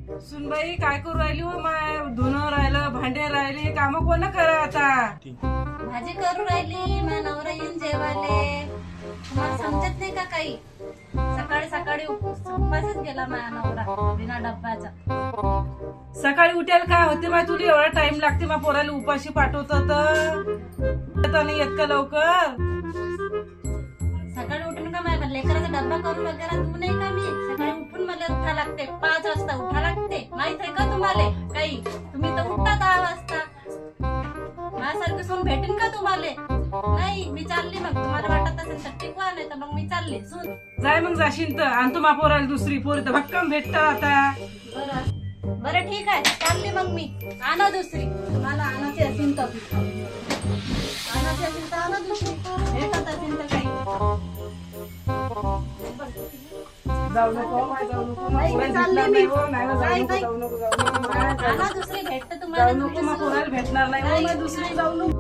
सुनबाई काय करू राहिली हो माय? धुणं राहिलं, भांडे राहिले, काम कोण करा आता? भाजी करू राहिली, माझा नवरा येऊन जेवायले. तुम्हाला समजत नाही का काही? सकाळी सकाळी उपाशीच गेला माझा नवरा बिना डब्याचा. सकाळी उठायला काय होते माय? तुला एवढा टाइम लागते मा पोराला उपाशी पाठवत तर नाही येत का लवकर? सकाळी उठून का माझ्या लेकराचा डब्बा करून वगैरे तू नाही का? मी सकाळी उठून मला उठा लागते, 5 वाजता उठा लागते. माहित आहे का तुम्हाला काही? तुम्ही तर उठता 10 वाजता. माझ्यासारखी सून भेटेन का तुम्हाला? नाही, मी चालली. मग तुम्हाला वाटत असेल तर टिकवा, नाही तर मग मी चालली. सून जाय मग जाशील तर आणतो मा पोराला दुसरी पोरी तर भक्कम भेटतात आता. बरं बरं ठीक आहे, चालली मग मी. आणा दुसरी, मला आणायची असेल तर. आणायची असेल तर आणा दुसरी, भेटत असेल तर काही. जाऊ नको माय, जाऊ नको मा नाही, पोराला चालली भेटणार मी. नाही हो. नाही हो, जाऊ नाही, नको, नाही. जाऊ नको, जाऊ नको माय, जाऊ आणा नको. दुसरी भेटते तुम्हाला. जाऊ नको मा पोराला भेटणार नाही हो, माय दुसरी जाऊ नको.